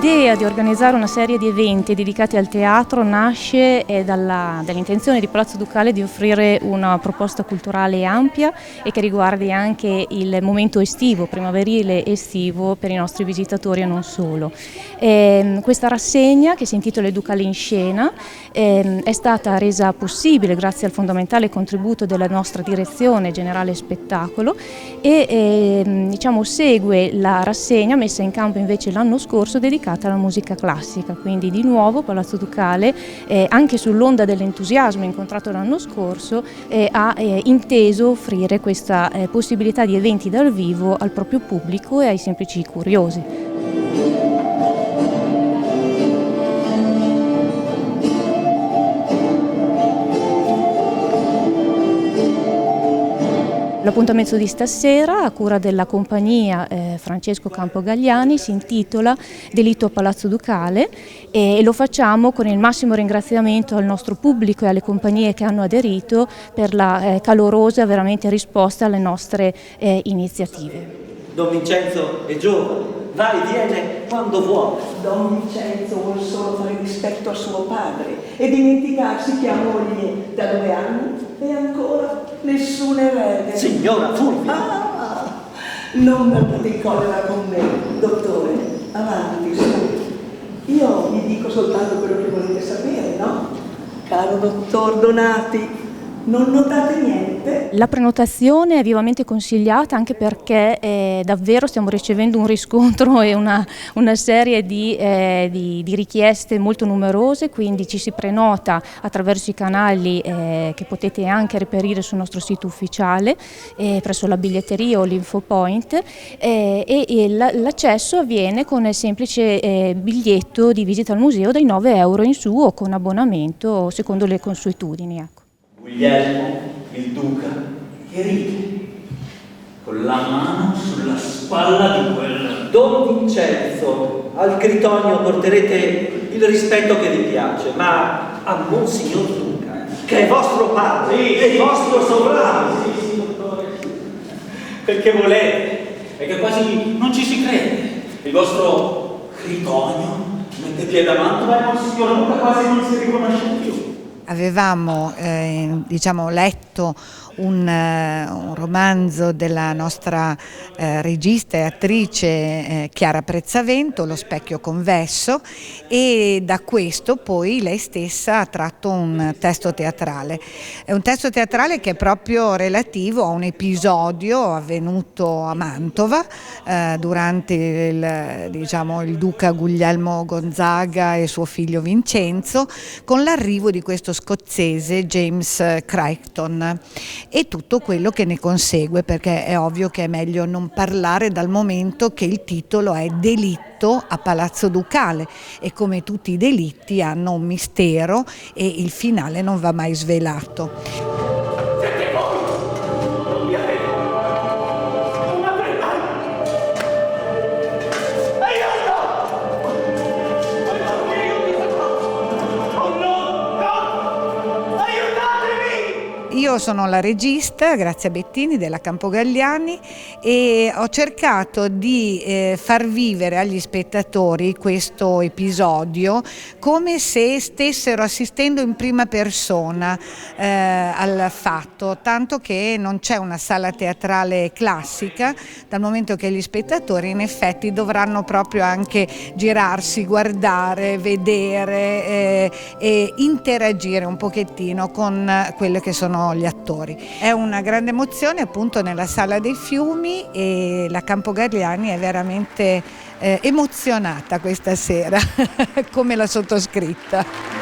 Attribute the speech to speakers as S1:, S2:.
S1: L'idea di organizzare una serie di eventi dedicati al teatro nasce dall'intenzione di Palazzo Ducale di offrire una proposta culturale ampia e che riguardi anche il momento estivo, primaverile estivo per i nostri visitatori e non solo. Questa rassegna, che si intitola Il Ducale in Scena, è stata resa possibile grazie al fondamentale contributo della nostra direzione generale spettacolo e segue la rassegna messa in campo invece l'anno scorso dedicata alla musica classica, quindi di nuovo Palazzo Ducale, anche sull'onda dell'entusiasmo incontrato l'anno scorso, ha inteso offrire questa possibilità di eventi dal vivo al proprio pubblico e ai semplici curiosi. L'appuntamento di stasera, a cura della compagnia Francesco Campogagliani, si intitola Delitto a Palazzo Ducale e lo facciamo con il massimo ringraziamento al nostro pubblico e alle compagnie che hanno aderito per la calorosa veramente risposta alle nostre iniziative.
S2: Don Vincenzo è giovane, va e viene quando vuole.
S3: Don Vincenzo vuol solo fare rispetto a suo padre e dimenticarsi che ha moglie da 2 anni e ancora nessun erede.
S2: Signora Fulvia!
S3: Non andate in collera con me, dottore. Avanti, su. Io vi dico soltanto quello che volete sapere, no? Caro dottor Donati, non notate niente?
S1: La prenotazione è vivamente consigliata anche perché davvero stiamo ricevendo un riscontro e una serie di richieste molto numerose, quindi ci si prenota attraverso i canali che potete anche reperire sul nostro sito ufficiale presso la biglietteria o l'Infopoint e l'accesso avviene con il semplice biglietto di visita al museo dai 9 euro in su o con abbonamento secondo le consuetudini. Ecco.
S4: Guglielmo, il duca, che ride, con la mano sulla spalla di quel...
S2: Don Vincenzo, al Critonio porterete il rispetto che vi piace, ma a Monsignor Duca, che è vostro padre e vostro sovrano.
S4: Sì, dottore. Perché volete? È che quasi non ci si crede. Il vostro Critonio mette piede a Mantova e Monsignor Duca quasi non si riconosce più.
S5: Avevamo letto un romanzo della nostra regista e attrice Chiara Prezzavento, Lo specchio convesso, e da questo poi lei stessa ha tratto un testo teatrale. È un testo teatrale che è proprio relativo a un episodio avvenuto a Mantova durante il duca Guglielmo Gonzaga e suo figlio Vincenzo, con l'arrivo di questo scozzese James Crichton e tutto quello che ne consegue, perché è ovvio che è meglio non parlare dal momento che il titolo è Delitto a Palazzo Ducale e come tutti i delitti hanno un mistero e il finale non va mai svelato. Io sono la regista Grazia Bettini della Campogagliani e ho cercato di far vivere agli spettatori questo episodio come se stessero assistendo in prima persona al fatto, tanto che non c'è una sala teatrale classica, dal momento che gli spettatori in effetti dovranno proprio anche girarsi, guardare, vedere e interagire un pochettino con quello che sono gli attori. È una grande emozione appunto nella Sala dei Fiumi e la Campogagliani è veramente emozionata questa sera come la sottoscritta.